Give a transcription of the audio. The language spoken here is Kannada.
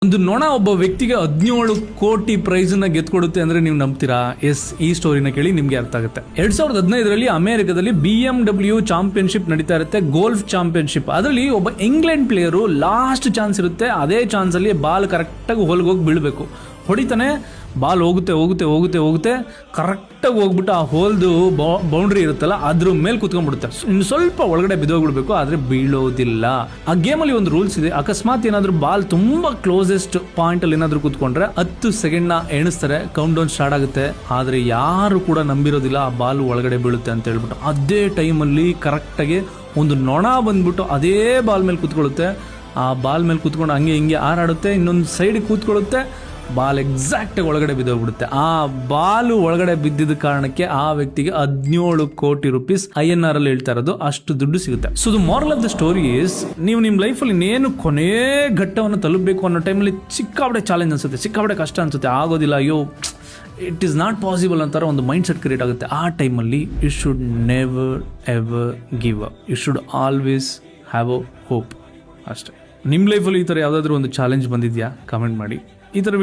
ಒಂದು ನೊಣ ಒಬ್ಬ ವ್ಯಕ್ತಿಗೆ 17 ಕೋಟಿ ಪ್ರೈಸ್ ನ ಗೆದ್ಕೊಡುತ್ತೆ ಅಂದ್ರೆ ನೀವು ನಂಬ್ತೀರಾ? ಎಸ್, ಈ ಸ್ಟೋರಿನ ಕೇಳಿ ನಿಮ್ಗೆ ಅರ್ಥ ಆಗುತ್ತೆ. 2015ರಲ್ಲಿ ಅಮೆರಿಕದಲ್ಲಿ BMW ಚಾಂಪಿಯನ್ಶಿಪ್ ನಡೀತಾ ಇರುತ್ತೆ, ಗೋಲ್ಫ್ ಚಾಂಪಿಯನ್ಶಿಪ್. ಅದರಲ್ಲಿ ಒಬ್ಬ ಇಂಗ್ಲೆಂಡ್ ಪ್ಲೇಯರು ಲಾಸ್ಟ್ ಚಾನ್ಸ್ ಇರುತ್ತೆ, ಅದೇ ಚಾನ್ಸ್ ಅಲ್ಲಿ ಬಾಲ್ ಕರೆಕ್ಟ್ ಆಗಿ ಹೋಗಿ ಬೀಳ್ಬೇಕು. ಹೊಡಿತಾನೆ, ಬಾಲ್ ಹೋಗುತ್ತೆ ಕರೆಕ್ಟಾಗಿ ಹೋಗ್ಬಿಟ್ಟು ಆ ಹೋಲ್ದು ಬೌಂಡ್ರಿ ಇರುತ್ತಲ್ಲ ಅದ್ರ ಮೇಲೆ ಕುತ್ಕೊಂಡ್ಬಿಡುತ್ತೆ. ಇನ್ನು ಸ್ವಲ್ಪ ಒಳಗಡೆ ಬಿದ್ದೋಗ್ಬಿಡ್ಬೇಕು, ಆದ್ರೆ ಬೀಳೋದಿಲ್ಲ. ಆ ಗೇಮಲ್ಲಿ ಒಂದು ರೂಲ್ಸ್ ಇದೆ, ಅಕಸ್ಮಾತ್ ಏನಾದ್ರು ಬಾಲ್ ತುಂಬಾ ಕ್ಲೋಸೆಸ್ಟ್ ಪಾಯಿಂಟ್ ಅಲ್ಲಿ ಏನಾದ್ರು ಕುತ್ಕೊಂಡ್ರೆ 10 ಸೆಕೆಂಡ್ ನ ಎಣಿಸ್ತಾರೆ, ಕೌಂಟ್ ಡೌನ್ ಸ್ಟಾರ್ಟ್ ಆಗುತ್ತೆ. ಆದ್ರೆ ಯಾರು ಕೂಡ ನಂಬಿರೋದಿಲ್ಲ ಆ ಬಾಲ್ ಒಳಗಡೆ ಬೀಳುತ್ತೆ ಅಂತ ಹೇಳ್ಬಿಟ್ಟು. ಅದೇ ಟೈಮಲ್ಲಿ ಕರೆಕ್ಟಾಗಿ ಒಂದು ನೊಣ ಬಂದ್ಬಿಟ್ಟು ಅದೇ ಬಾಲ್ ಮೇಲೆ ಕೂತ್ಕೊಳ್ಳುತ್ತೆ. ಆ ಬಾಲ್ ಮೇಲೆ ಕೂತ್ಕೊಂಡು ಹಂಗೆ ಹಿಂಗೆ ಹಾರಾಡುತ್ತೆ, ಇನ್ನೊಂದು ಸೈಡ್ ಕೂತ್ಕೊಳ್ಳುತ್ತೆ, ಬಾಲ್ ಎಕ್ಸಾಕ್ಟ್ ಒಳಗಡೆ ಬಿದ್ದೋಗ್ಬಿಡುತ್ತೆ. ಆ ಬಾಲು ಒಳಗಡೆ ಬಿದ್ದಿದ್ದ ಕಾರಣಕ್ಕೆ ಆ ವ್ಯಕ್ತಿಗೆ 17 ಕೋಟಿ ರೂಪೀಸ್ INR ಅಲ್ಲಿ ಹೇಳ್ತಾ ಇರೋದು, ಅಷ್ಟು ದುಡ್ಡು ಸಿಗುತ್ತೆ. So the moral of the story is, ನೀವು ನಿಮ್ಮ ಲೈಫಲ್ಲಿ ಇನ್ನೇನು ಕೊನೆ ಘಟ್ಟವನ್ನು ತಲುಪಬೇಕು ಅನ್ನೋ ಟೈಮಲ್ಲಿ ಸಿಕ್ಕಾಬಡೆ ಚಾಲೆಂಜ್ ಅನ್ಸುತ್ತೆ, ಸಿಕ್ಕಾಬಡೆ ಕಷ್ಟ ಅನ್ಸುತ್ತೆ, ಆಗೋದಿಲ್ಲ, ಅಯ್ಯೋ ಇಟ್ ಈಸ್ ನಾಟ್ ಪಾಸಿಬಲ್ ಅಂತಾರ ಒಂದು ಮೈಂಡ್ ಸೆಟ್ ಕ್ರಿಯೇಟ್ ಆಗುತ್ತೆ. ಆ ಟೈಮಲ್ಲಿ you should never ever give up, you should always have a hope. ಅಷ್ಟೇ. ನಿಮ್ಮ ಲೈಫಲ್ಲಿ ಈ ಥರ ಯಾವುದಾದ್ರೂ ಒಂದು ಚಾಲೆಂಜ್ ಬಂದಿದೆಯಾ? ಕಮೆಂಟ್ ಮಾಡಿ. ಈ ಥರ